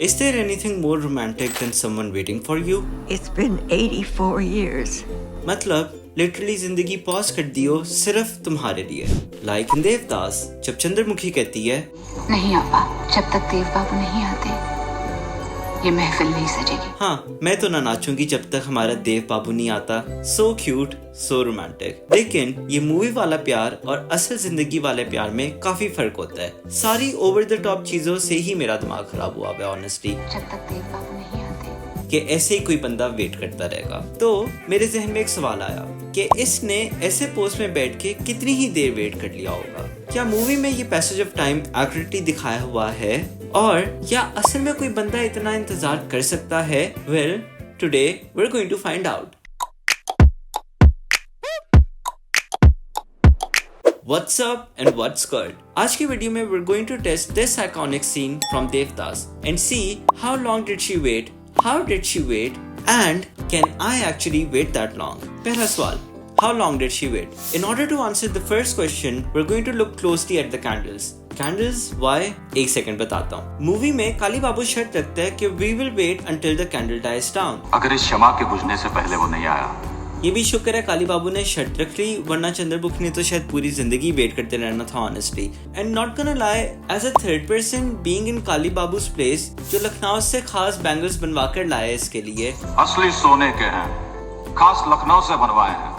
Is there anything more romantic than someone waiting for you? It's been 84 years. मतलब literally जिंदगी pause कर दियो सिर्फ तुम्हारे लिए। लाइक इन देवदास जब चंद्रमुखी कहती है, नहीं आपा, जब तक देव बाबू नहीं आते ये महफिल नहीं सजेगी। हाँ, मैं तो ना नाचूंगी जब तक हमारा देव बाबू नहीं आता। So cute, so romantic. लेकिन ये मूवी वाला प्यार और असल जिंदगी वाले प्यार में काफी फर्क होता है। सारी ओवर द टॉप चीजों से ही मेरा दिमाग खराब हुआ है ऑनेस्टली। जब तक देव बाबू नहीं आते कि ऐसे ही कोई बंदा वेट करता रहेगा। तो मेरे जहन में एक सवाल आया कि इसने ऐसे पोस्ट में बैठ के कितनी ही देर वेट कर लिया होगा। क्या मूवी में ये पैसेज ऑफ टाइम एक्यूरेटली दिखाया हुआ है और क्या असल में कोई बंदा इतना इंतजार कर सकता है? Well, today we are going to find out. What's up and what's good? आज की वीडियो में we're going to test this iconic scene from Devdas and see how long did she wait, how did she wait, and can I actually wait that long? पहला सवाल, how long did she wait? In order to answer the first question, we're going to look closely at the candles. Candles? Why? एक second बताता हूँ। Movie में काली बाबू शर्त रखता है कि we will wait until the candle dies down. अगर इस शमा के बुझने से पहले वो नहीं आया, ये भी शुक्र है काली बाबू ने शर्त रख ली, वरना चंद्रमुखी ने तो शायद पूरी जिंदगी वेट करते रहना था honestly. And not gonna lie, as a third person being in Kali Babu's place, जो लखनऊ से खास बैंगल्स बनवा कर लाए इसके लिए, असली सोने के हैं, खास लखनऊ से बनवाए हैं।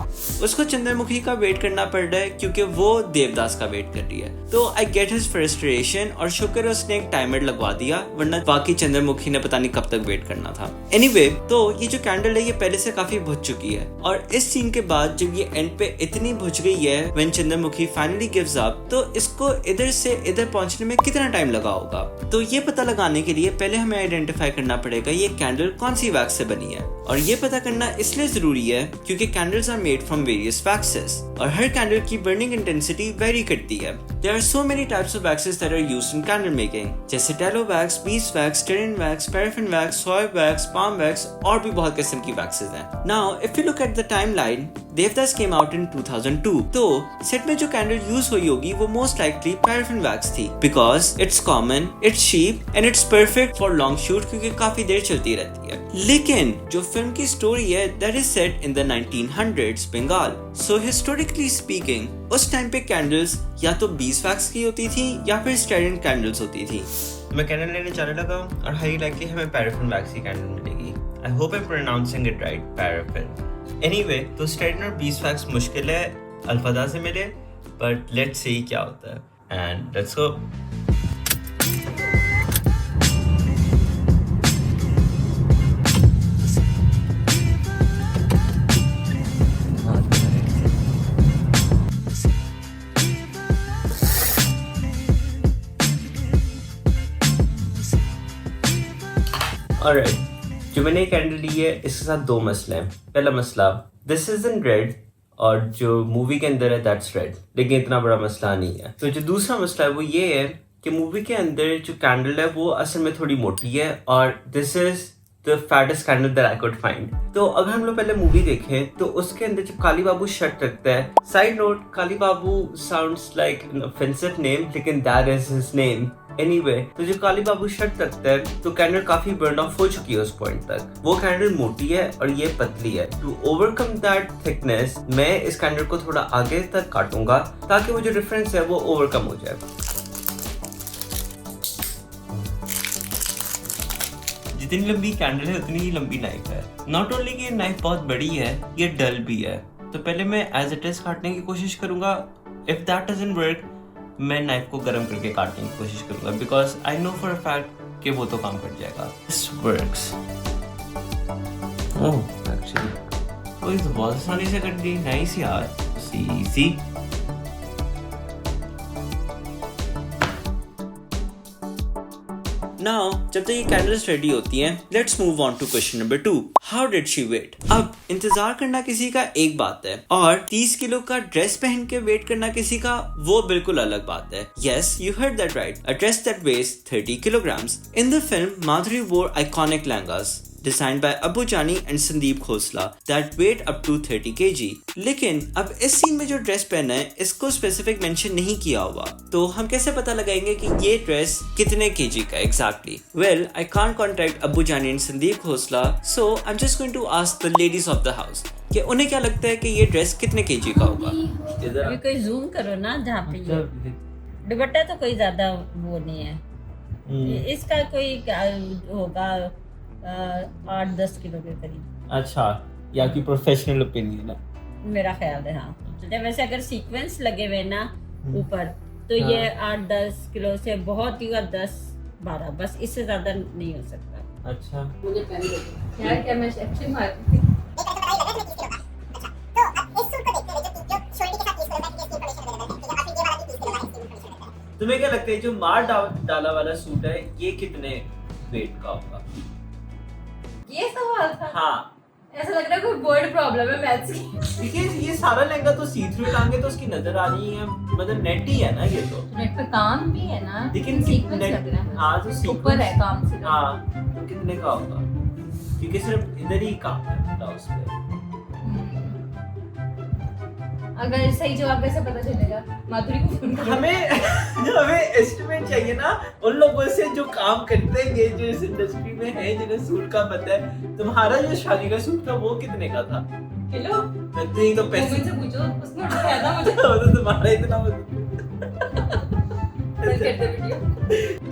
उसको चंद्रमुखी का वेट करना पड़ रहा है क्योंकि वो देवदास का वेट कर रही है। तो आई गेट हिज फ्रस्ट्रेशन और शुक्र उसने एक टाइमर लगवा दिया, वरना बाकी चंद्रमुखी ने पता नहीं कब तक वेट करना था। एनीवे, तो ये जो कैंडल है ये पहले से काफी बुझ चुकी है और इस सीन के बाद जब ये एंड पे इतनी बुझ गई है when Chandramukhi finally gives up, तो इसको इधर से इधर पहुंचने में कितना टाइम लगा होगा। तो ये पता लगाने के लिए पहले हमें आइडेंटिफाई करना पड़ेगा ये कैंडल कौन सी वैक्स से बनी है। और ये पता करना इसलिए जरूरी है क्योंकि candles are made from various waxes और हर कैंडल की बर्निंग इंटेंसिटी वेरी करती है। There are so many types of waxes that are used in candle making, जैसे टैलो वैक्स, बीस वैक्स, टेरिन wax, paraffin wax, soy wax, palm wax और भी बहुत किस्म की वैक्सेस हैं। Now if you look at the timeline, Devdas came out in 2002। तो set में जो कैंडल यूज हुई होगी वो मोस्ट लाइकली पैराफिन वैक्स थी, because it's common, it's cheap and it's perfect for long shoot क्योंकि काफी देर चलती रहती है। लेकिन जो फिल्म की स्टोरी है that is set in the 1900s Bengal. So historically speaking उस टाइम पे कैंडल्स या तो 20 वैक्स की होती थी या फिर स्टेरिन कैंडल्स होती थी। मैं कैंडल लेने जाने लगा और हाई लाइकली हमें पैराफिन वैक्स की कैंडल मिलेगी। I hope I am pronouncing it right, paraffin. Anyway, तो स्टेरिन और 20 वैक्स मुश्किल है अल्फादा से मिले, बट लेट्स सी क्या होता है एंड लेट्स गो। Alright, जो मैंने ये कैंडल ली है इसके साथ दो मसले हैं। पहला मसला, दिस इज इन रेड और जो मूवी के अंदर है दैट्स रेड, लेकिन इतना बड़ा मसला नहीं है। तो जो दूसरा मसला है वो ये है कि मूवी के अंदर जो कैंडल है वो असल में थोड़ी मोटी है और this is the fattest candle that I could find. तो अगर हम लोग पहले मूवी देखें तो उसके अंदर जो काली बाबू शर्ट रखता है, side note, Kali Babu sounds like an offensive name, लेकिन that is his name. Anyway, तो जो काली बाबू शर्ट रखता है तो कैंडल काफी बर्न ऑफ हो चुकी है उस पॉइंट तक। वो कैंडल मोटी है और ये पतली है। टू ओवरकम दैट थिकनेस मैं इस कैंडल को थोड़ा आगे तक काटूंगा ताकि वो जो डिफरेंस है वो ओवरकम हो जाए। जितनी लंबी कैंडल है उतनी ही लंबी नाइफ है। नॉट ओनली कि ये नाइफ बहुत बड़ी है, ये डल भी है। तो पहले मैं एज इट इज काटने की कोशिश करूंगा। इफ दैट डजंट वर्क, मैं नाइफ को गर्म करके काटने की कोशिश करूंगा, because I know for a fact कि वो तो काम कर जाएगा। This works. ओह, एक्चुअली वो तो बहुत आसानी से कट गई। नाइस यार, सी नाउ जब तक ये कैंडल्स रेडी होती हैं, let's move on to question number 2, how did she wait. अब इंतजार करना किसी का एक बात है और 30 किलो का ड्रेस पहन के वेट करना किसी का वो बिल्कुल अलग बात है। Yes, you heard that right, a dress that weighs 30 kilograms। In the film Madhuri wore iconic lehengas designed by Abu Jani and Sandeep Khosla that weighed up to 30 kg. लेकिन अब इस सीन में जो ड्रेस पहना है इसको स्पेसिफिक मेंशन नहीं किया हुआ, तो हम कैसे पता लगाएंगे कि ये ड्रेस कितने केजी का exactly? Well, I can't contact Abu Jani and Sandeep Khosla, so I am just going to ask the ladies of the house कि उन्हें क्या लगता है कि ये ड्रेस कितने केजी का होगा। अभी कोई जूम करो ना जहाँ पे ये दुपट्टा तो कोई ज्यादा वो नहीं है, इसका कोई होगा 8-10 किलो के करीब। अच्छा, या की प्रोफेशनल ओपिनियन है मेरा ख्याल है। हाँ, वैसे अगर सीक्वेंस लगे हुए ना ऊपर तो ये 8-10 किलो से बहुत ही 10-12, बस इससे ज्यादा नहीं हो सकता। अच्छा, मुझे पहले यार क्या मैं एक्शन मारती थी। तुम्हें क्या लगता है जो मार डाला वाला सूट है ये कितने वेट का होगा? ये सवाल था। हाँ, ऐसा लग रहा है कोई बोर्ड प्रॉब्लम है मैथ्स की। देखिए ये सारा लहंगा तो सी थ्रू टांगे तो उसकी नजर आ रही है, मतलब नेट ही है ना ये तो। नेट पे काम भी है ना, लेकिन सीक्वेंस लग रहा है। हाँ, तो ऊपर है काम से। हाँ, तो कितने का होगा? क्योंकि सिर्फ इधर ही काम है उस पे। अगर सही जवाब कैसे पता चलेगा? माधुरी को फोन करो। हमें एस्टिमेट चाहिए ना उन लोगों से जो काम करते हैं, जो इस इंडस्ट्री में है, जिन्हें सूट का पता है। तुम्हारा जो शादी का सूट था वो कितने का था? किलो? नहीं तो पैसे मुझसे पूछो, उसने बताया था मुझे। तो तुम्हारा इतना करते वीडियो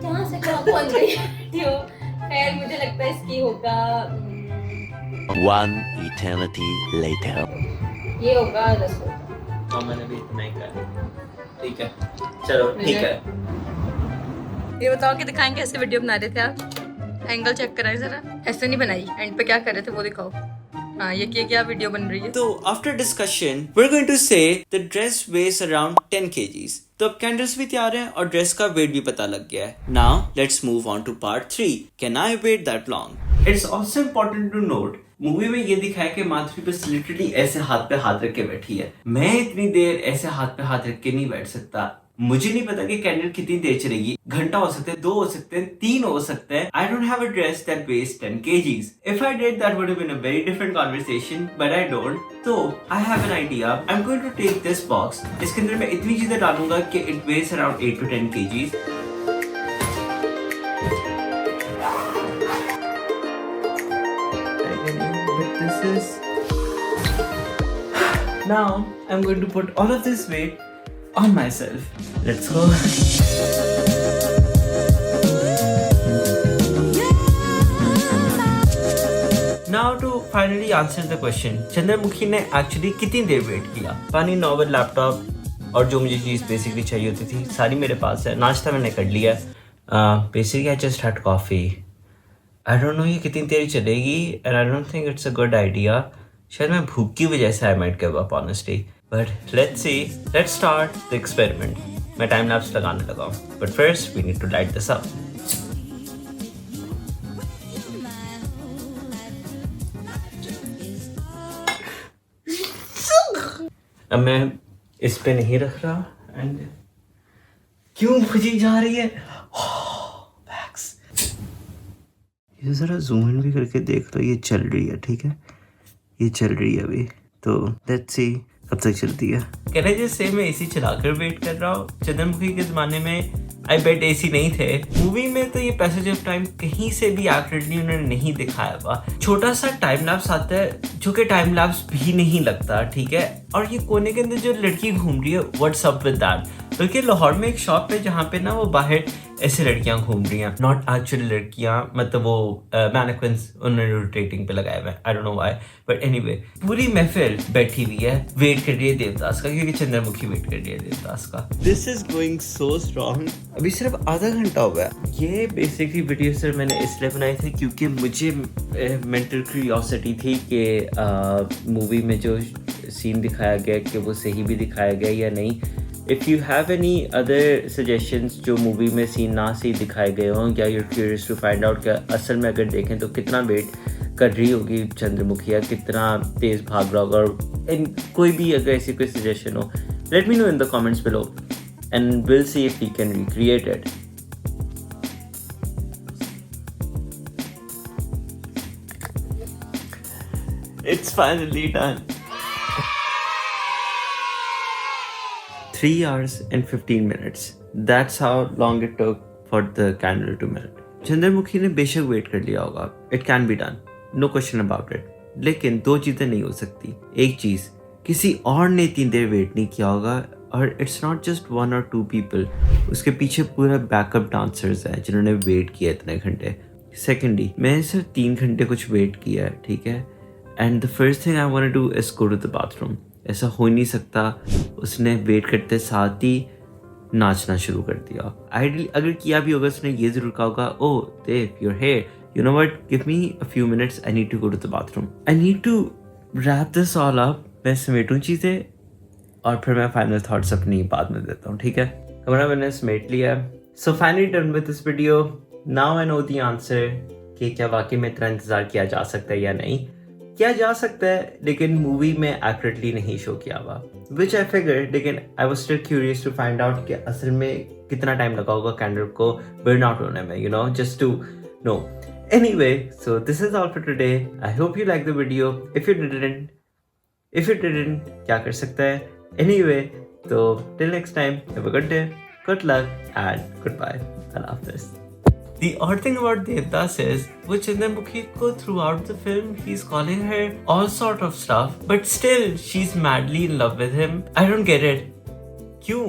कहाँ से कहाँ पहुँच गई वीडियो। खैर मुझे लगता है इसकी होगा 1 eternity later. ये होगा 10। हाँ, मैंने भी इतना ही कहा। ठीक है, चलो ठीक है। ये बताओ कि दिखाएं कैसे वीडियो बना रहे थे आप? एंगल चेक कराएं जरा। ऐसे नहीं बनाई, एंड पे क्या कर रहे थे वो दिखाओ। हाँ, ये क्या वीडियो बन रही है? तो after discussion we are going to say the dress weights around 10 kgs। तो अब कैंडल्स भी तैयार हैं और ड्रेस का वेट भी पता लग गया है। Now let's move on to part 3। Can I wait that long? It's also important to note, movie में ये दिखाया कि माधुरी बस लिटरली ऐसे हाथ पे हाथ रख के बैठी है। मैं इतनी देर ऐसे हाथ पे हाथ रख के नहीं बैठ सकता। मुझे नहीं पता कि कैंडल कितनी देर चलेगी, घंटा हो सकता है, 2 हो सकते हैं, 3 हो सकते हैं। I don't have a dress that weighs 10 kgs. If I did, that would have been a very different conversation, but I don't. So I have an idea. I'm going to take this box. इसके अंदर मैं इतनी चीजें डालूंगा कि it weighs around 8 to 10 kgs. But this is... Now I'm going to put all of this weight on myself. Let's go. Now to finally answer the question, Chandramukhi ने actually कितनी देर wait किया? पानी, नॉवल, लैपटॉप और जो मुझे चीज़ basically चाहिए होती थी सारी मेरे पास है। नाश्ता मैंने कर लिया। Basically I just had coffee. I don't know ये कितनी देर चलेगी and I don't think it's a good idea. शायद मैं भूख की वजह से I might give up honestly, but let's see, let's start the experiment. मैं टाइम लैप्स लगाने लगा हूँ, but first we need to light this up. अब मैं इस पे नहीं रख रहा एंड क्यों खुजी जा रही है। ये जरा जूम इन भी करके देख लो, ये चल रही है, ठीक है, ये चल रही है अभी। तो लेट्स सी कब तक चलती है। कह रहे जैसे मैं एसी चलाकर वेट कर रहा हूँ। चंद्रमुखी के जमाने में आई बेट एसी नहीं थे। मूवी में तो ये पैसेज ऑफ टाइम कहीं से भी एक्यूरेटली उन्होंने नहीं दिखाया हुआ। छोटा सा टाइम लैप्स आता है जो कि टाइम लैप्स भी नहीं लगता, ठीक है। और ये कोने के अंदर जो लड़की घूम रही है, व्हाट्स अप विद दैट। बल्कि लाहौर में एक शॉप है जहाँ पे ना वो बाहर ऐसे लड़कियां घूम रही हैं, नॉट एक्चुअली लड़कियां, मतलब वो मैनिक्विन्स उन्होंने रोटेटिंग पे लगाए हुए हैं। आई don't know why, but anyway पूरी महफिल बैठी हुई है, वेट कर रही है देवदास का, क्योंकि चंद्रमुखी वेट कर रही है देवदास का। This is going so strong. अभी सिर्फ आधा घंटा हुआ है। ये बेसिकली वीडियो सर मैंने इसलिए बनाई थी क्योंकि मुझे मेंटल क्यूरियोसिटी थी कि मूवी में जो सीन दिखाया गया कि वो सही भी दिखाया गया या नहीं। If you have any other suggestions जो मूवी में सीन ना सही दिखाए गए हों, या you're curious to find out क्या असल में अगर देखें तो कितना वेट कर रही होगी चंद्रमुखी, या कितना तेज़ भाग रहा होगा, और कोई भी अगर ऐसी कोई सजेशन हो, let me know in the comments below and will see if we can recreate it. It's finally done. 3 hours and 15 minutes. That's how long it took for the candle to melt. Chandramukhi ने बेशक wait कर लिया होगा. It can be done. No question about it. लेकिन दो चीजें नहीं हो सकती. एक चीज, किसी और ने इतनी देर वेट नहीं किया होगा और it's not just 1 or 2 people. उसके पीछे पूरा बैकअप डांसर्स है जिन्होंने वेट किया इतने घंटे. Secondly, मैंने सिर्फ 3 घंटे कुछ वेट किया है, ठीक है? And the first thing I want to do is go to the bathroom. ऐसा हो ही नहीं सकता. उसने वेट करते साथ ही नाचना शुरू कर दिया. Ideally, अगर किया भी होगा उसने ये जरूर कहा होगा, oh Dev, you're here. You know what? Give me a few minutes. I need to go to the bathroom. I need to wrap this all up. मैं समेटूं चीज़ें और फिर मैं फाइनल थॉट्स अपनी बाद में देता हूँ, ठीक है? कमरा मैंने समेट लिया. So finally done with this video. Now I know the answer कि क्या वाकई में इतना इंतज़ार किया जा सकता है या नहीं. किया जा सकता है लेकिन मूवी में एक्यूरेटली नहीं शो किया हुआ. Which I figured, लेकिन I was still curious to find out कि असल में कितना टाइम लगा होगा कैंडल को बर्न आउट होने में, you know, just to know. Anyway, so this is all for today. I hope you liked the video. If you didn't, क्या कर सकता है? Anyway, so till next time, have a good day, good luck, and goodbye. Allah Hafiz. The odd thing about Devdas is, with Chandramukhi ko throughout the film, he's calling her all sort of stuff, but still she's madly in love with him. I don't get it. क्यों?